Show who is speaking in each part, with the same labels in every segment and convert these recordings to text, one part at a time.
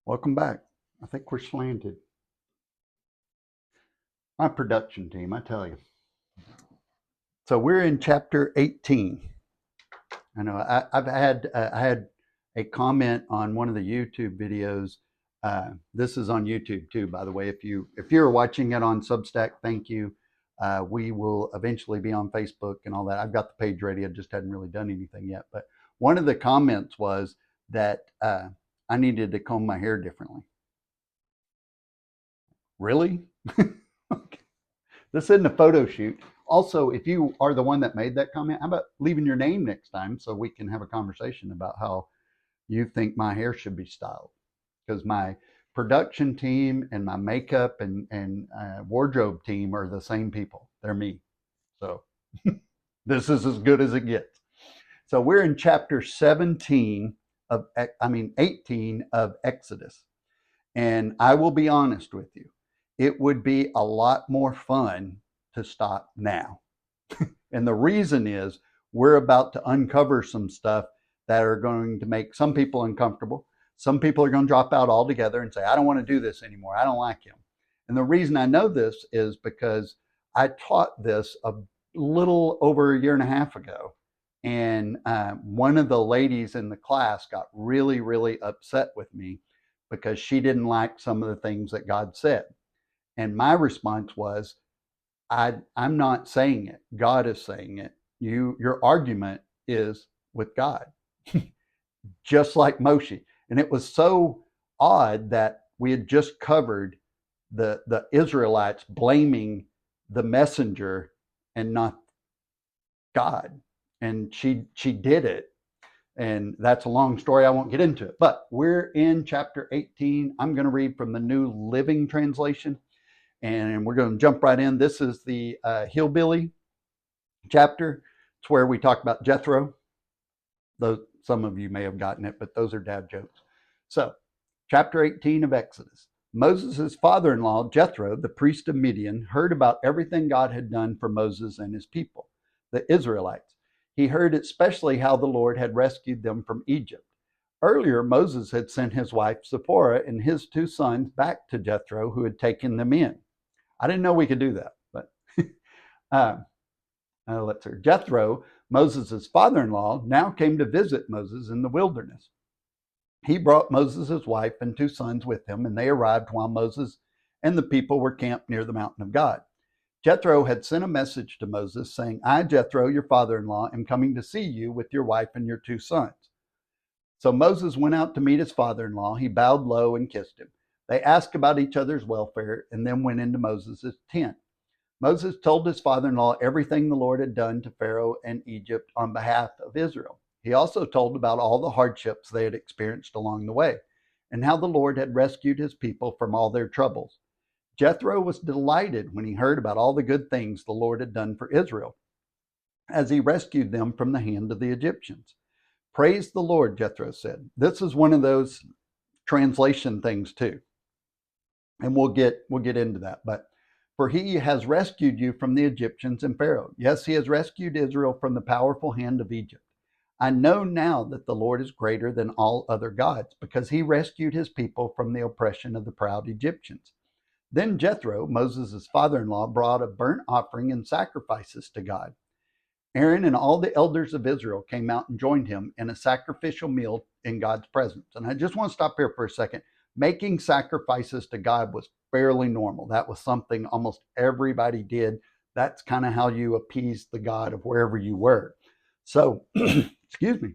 Speaker 1: Welcome back. I think we're slanted. My production team, I tell you. So we're in chapter 18. I know I had a comment on one of the YouTube videos. This is on YouTube too, by the way. If you're watching it on Substack, thank you. We will eventually be on Facebook and all that. I've got the page ready. I just hadn't really done anything yet. But one of the comments was that I needed to comb my hair differently. Really? Okay. This isn't a photo shoot. Also, if you are the one that made that comment, how about leaving your name next time so we can have a conversation about how you think my hair should be styled? Because my production team and my makeup and wardrobe team are the same people. They're me. So this is as good as it gets. So we're in chapter 18 of Exodus. And I will be honest with you, it would be a lot more fun to stop now. And the reason is we're about to uncover some stuff that are going to make some people uncomfortable. Some people are going to drop out altogether and say, I don't want to do this anymore. I don't like him. And the reason I know this is because I taught this a little over a year and a half ago. And one of the ladies in the class got really, really upset with me because she didn't like some of the things that God said. And my response was, I'm not saying it. God is saying it. Your argument is with God, just like Moshe. And it was so odd that we had just covered the Israelites blaming the messenger and not God. And she did it. And that's a long story. I won't get into it. But we're in chapter 18. I'm going to read from the New Living Translation. And we're going to jump right in. This is the hillbilly chapter. It's where we talk about Jethro. Those, some of you may have gotten it, but those are dad jokes. So, chapter 18 of Exodus. Moses' father-in-law, Jethro, the priest of Midian, heard about everything God had done for Moses and his people, the Israelites. He heard especially how the Lord had rescued them from Egypt. Earlier, Moses had sent his wife Zipporah and his two sons back to Jethro, who had taken them in. I didn't know we could do that, but let's see. Jethro, Moses' father-in-law, now came to visit Moses in the wilderness. He brought Moses' wife and two sons with him, and they arrived while Moses and the people were camped near the mountain of God. Jethro had sent a message to Moses saying, I, Jethro, your father-in-law, am coming to see you with your wife and your two sons. So Moses went out to meet his father-in-law. He bowed low and kissed him. They asked about each other's welfare and then went into Moses' tent. Moses told his father-in-law everything the Lord had done to Pharaoh and Egypt on behalf of Israel. He also told about all the hardships they had experienced along the way and how the Lord had rescued his people from all their troubles. Jethro was delighted when he heard about all the good things the Lord had done for Israel as he rescued them from the hand of the Egyptians. Praise the Lord, Jethro said. This is one of those translation things too. And we'll get into that. But for he has rescued you from the Egyptians and Pharaoh. Yes, he has rescued Israel from the powerful hand of Egypt. I know now that the Lord is greater than all other gods, because he rescued his people from the oppression of the proud Egyptians. Then Jethro, Moses' father-in-law, brought a burnt offering and sacrifices to God. Aaron and all the elders of Israel came out and joined him in a sacrificial meal in God's presence. And I just want to stop here for a second. Making sacrifices to God was fairly normal. That was something almost everybody did. That's kind of how you appeased the God of wherever you were. So, excuse me.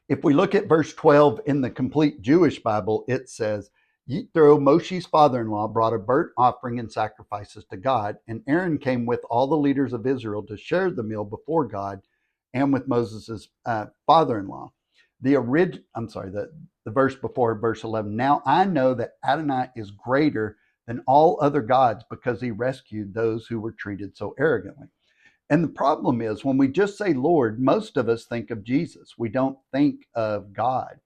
Speaker 1: If we look at verse 12 in the complete Jewish Bible, it says, Yitro, Moshe's father-in-law, brought a burnt offering and sacrifices to God, and Aaron came with all the leaders of Israel to share the meal before God and with Moses' father-in-law. The verse before verse 11. Now I know that Adonai is greater than all other gods because he rescued those who were treated so arrogantly. And the problem is when we just say Lord, most of us think of Jesus. We don't think of God.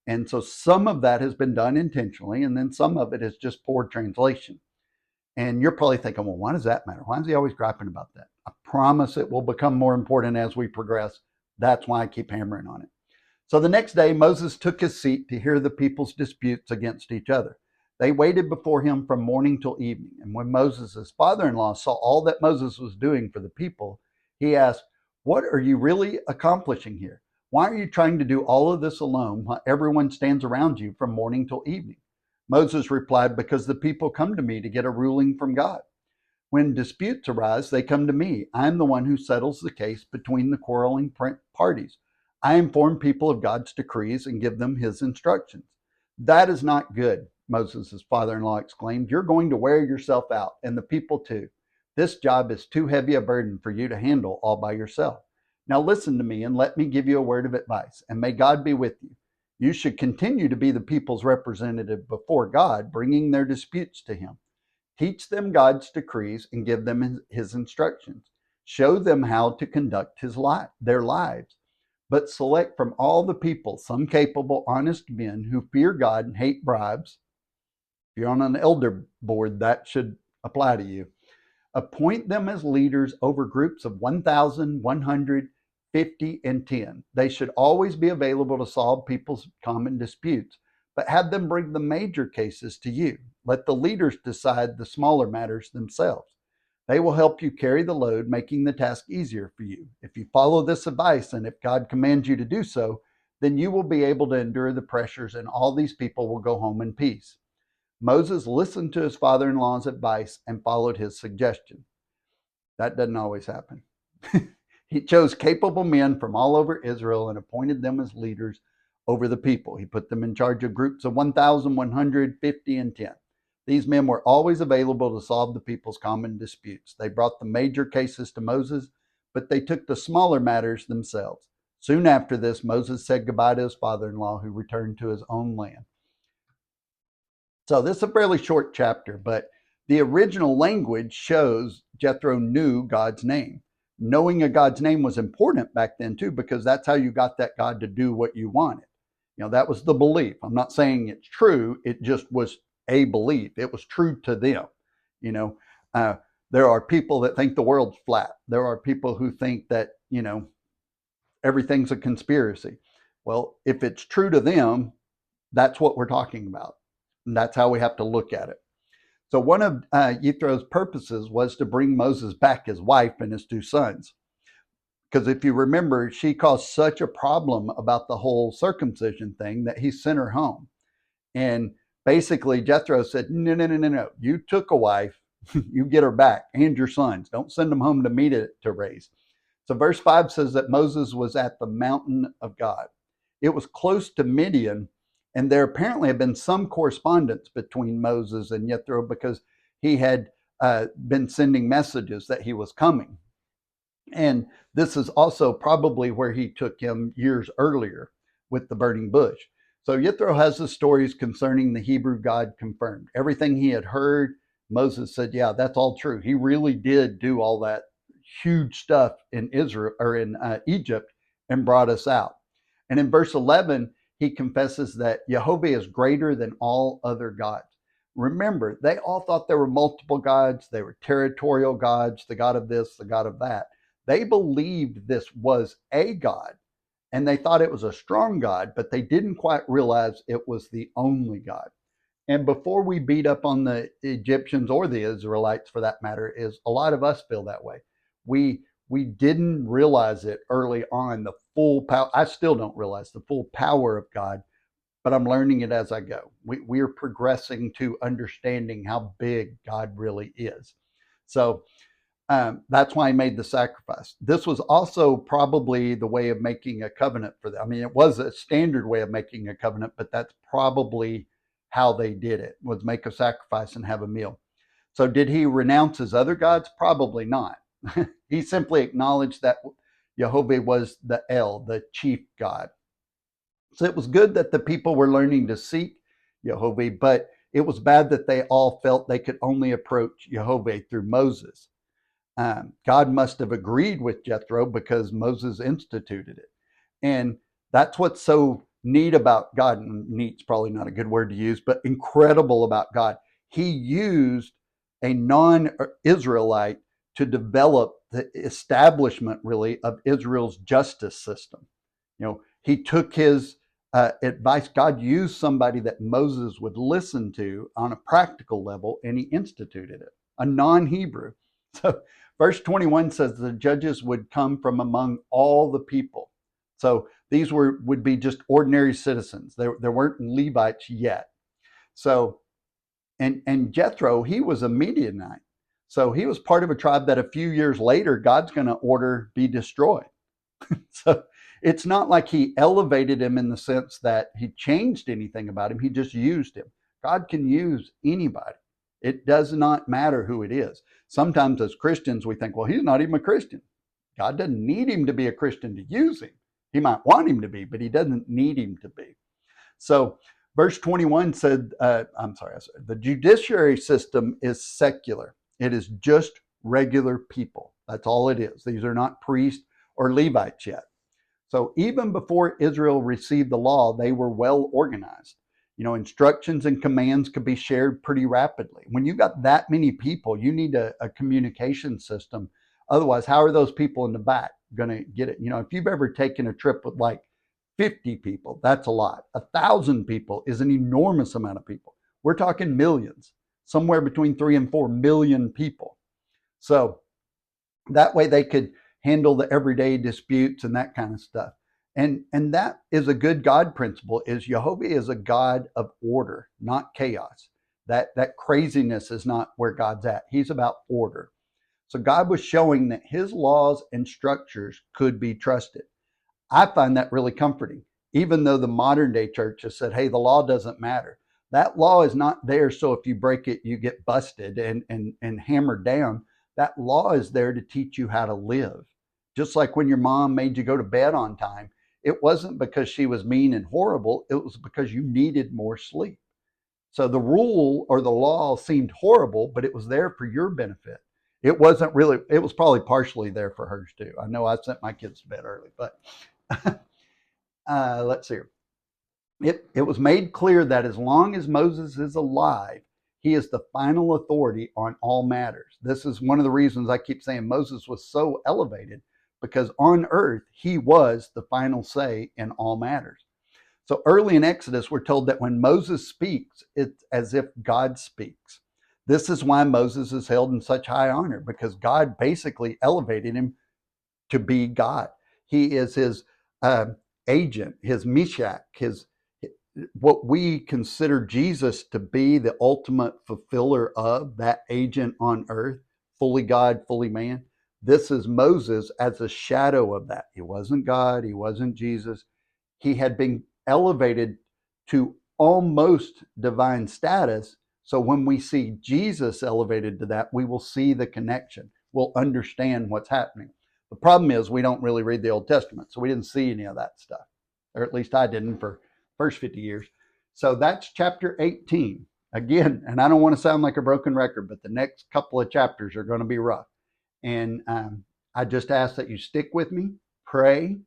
Speaker 1: And so some of that has been done intentionally, and then some of it is just poor translation. And you're probably thinking, well, why does that matter? Why is he always griping about that? I promise it will become more important as we progress. That's why I keep hammering on it. So the next day, Moses took his seat to hear the people's disputes against each other. They waited before him from morning till evening. And when Moses' father-in-law saw all that Moses was doing for the people, he asked, "What are you really accomplishing here? Why are you trying to do all of this alone while everyone stands around you from morning till evening?" Moses replied, "Because the people come to me to get a ruling from God. When disputes arise, they come to me. I am the one who settles the case between the quarreling parties. I inform people of God's decrees and give them his instructions." "That is not good," Moses' father-in-law exclaimed. "You're going to wear yourself out, and the people too. This job is too heavy a burden for you to handle all by yourself. Now listen to me and let me give you a word of advice, and may God be with you. You should continue to be the people's representative before God, bringing their disputes to him. Teach them God's decrees and give them his instructions. Show them how to conduct their lives. But select from all the people some capable, honest men who fear God and hate bribes. If you're on an elder board, that should apply to you. Appoint them as leaders over groups of 1,000, 150, and 10. They should always be available to solve people's common disputes, but have them bring the major cases to you. Let the leaders decide the smaller matters themselves. They will help you carry the load, making the task easier for you. If you follow this advice, and if God commands you to do so, then you will be able to endure the pressures, and all these people will go home in peace." Moses listened to his father-in-law's advice and followed his suggestion. That doesn't always happen. He chose capable men from all over Israel and appointed them as leaders over the people. He put them in charge of groups of 1,000, 150, and 10. These men were always available to solve the people's common disputes. They brought the major cases to Moses, but they took the smaller matters themselves. Soon after this, Moses said goodbye to his father-in-law, who returned to his own land. So this is a fairly short chapter, but the original language shows Jethro knew God's name. Knowing a God's name was important back then too, because that's how you got that God to do what you wanted. That was the belief. I'm not saying it's true. It just was a belief. It was true to them. You know, there are people that think the world's flat. There are people who think that, everything's a conspiracy. Well, if it's true to them, that's what we're talking about. And that's how we have to look at it. So one of Jethro's purposes was to bring Moses back his wife and his 2 sons. Because if you remember, she caused such a problem about the whole circumcision thing that he sent her home. And basically Jethro said, no, no, no, no, no. You took a wife, you get her back, and your sons. Don't send them home to me to raise. So verse 5 says that Moses was at the mountain of God. It was close to Midian, and there apparently had been some correspondence between Moses and Jethro, because he had been sending messages that he was coming. And this is also probably where he took him years earlier with the burning bush. So Jethro has the stories concerning the Hebrew God confirmed. Everything he had heard, Moses said, yeah, that's all true. He really did do all that huge stuff in Israel or in Egypt and brought us out. And in verse 11, he confesses that Jehovah is greater than all other gods. Remember, they all thought there were multiple gods. They were territorial gods, the God of this, the God of that. They believed this was a God, and they thought it was a strong God, but they didn't quite realize it was the only God. And before we beat up on the Egyptians or the Israelites, for that matter, is a lot of us feel that way. We didn't realize it early on, the full power. I still don't realize the full power of God, but I'm learning it as I go. We're progressing to understanding how big God really is. So that's why he made the sacrifice. This was also probably the way of making a covenant for them. I mean, it was a standard way of making a covenant, but that's probably how they did it, was make a sacrifice and have a meal. So did he renounce his other gods? Probably not. He simply acknowledged that Jehovah was the El, the chief God. So it was good that the people were learning to seek Jehovah, but it was bad that they all felt they could only approach Jehovah through Moses. God must have agreed with Jethro because Moses instituted it. And that's what's so neat about God. Neat's probably not a good word to use, but incredible about God. He used a non-Israelite to develop the establishment, really, of Israel's justice system. He took his advice. God used somebody that Moses would listen to on a practical level, and he instituted it, a non-Hebrew. So verse 21 says the judges would come from among all the people. So these would be just ordinary citizens. There weren't Levites yet. So, and Jethro, he was a Midianite. So he was part of a tribe that a few years later, God's going to order be destroyed. So it's not like he elevated him in the sense that he changed anything about him. He just used him. God can use anybody. It does not matter who it is. Sometimes as Christians, we think, well, he's not even a Christian. God doesn't need him to be a Christian to use him. He might want him to be, but he doesn't need him to be. So verse 21 said, the judiciary system is secular. It is just regular people. That's all it is. These are not priests or Levites yet. So even before Israel received the law, they were well organized. Instructions and commands could be shared pretty rapidly. When you got that many people, you need a communication system. Otherwise, how are those people in the back going to get it? If you've ever taken a trip with like 50 people, that's a lot. 1,000 people is an enormous amount of people. We're talking millions, somewhere between 3 and 4 million people. So that way they could handle the everyday disputes and that kind of stuff. And that is a good God principle, is Jehovah is a God of order, not chaos. That craziness is not where God's at. He's about order. So God was showing that his laws and structures could be trusted. I find that really comforting, even though the modern day church has said, hey, the law doesn't matter. That law is not there so if you break it, you get busted and hammered down. That law is there to teach you how to live. Just like when your mom made you go to bed on time, it wasn't because she was mean and horrible. It was because you needed more sleep. So the rule or the law seemed horrible, but it was there for your benefit. It wasn't really, it was probably partially there for hers too. I know I sent my kids to bed early, but let's see. It was made clear that as long as Moses is alive, he is the final authority on all matters. This is one of the reasons I keep saying Moses was so elevated, because on earth, he was the final say in all matters. So early in Exodus, we're told that when Moses speaks, it's as if God speaks. This is why Moses is held in such high honor, because God basically elevated him to be God. He is his agent, his Meshach, what we consider Jesus to be the ultimate fulfiller of that agent on earth, fully God, fully man. This is Moses as a shadow of that. He wasn't God. He wasn't Jesus. He had been elevated to almost divine status. So when we see Jesus elevated to that, we will see the connection. We'll understand what's happening. The problem is we don't really read the Old Testament, so we didn't see any of that stuff, or at least I didn't for the first 50 years. So that's chapter 18. Again, and I don't want to sound like a broken record, but the next couple of chapters are going to be rough. And I just ask that you stick with me, pray,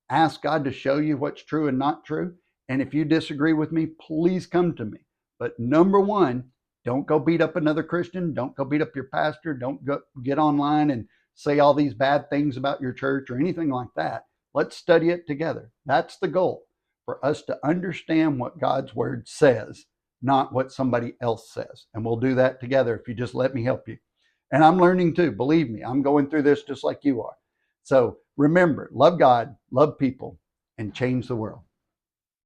Speaker 1: ask God to show you what's true and not true. And if you disagree with me, please come to me. But number one, don't go beat up another Christian. Don't go beat up your pastor. Don't go get online and say all these bad things about your church or anything like that. Let's study it together. That's the goal, for us to understand what God's word says, not what somebody else says. And we'll do that together if you just let me help you. And I'm learning too. Believe me, I'm going through this just like you are. So remember, love God, love people, and change the world.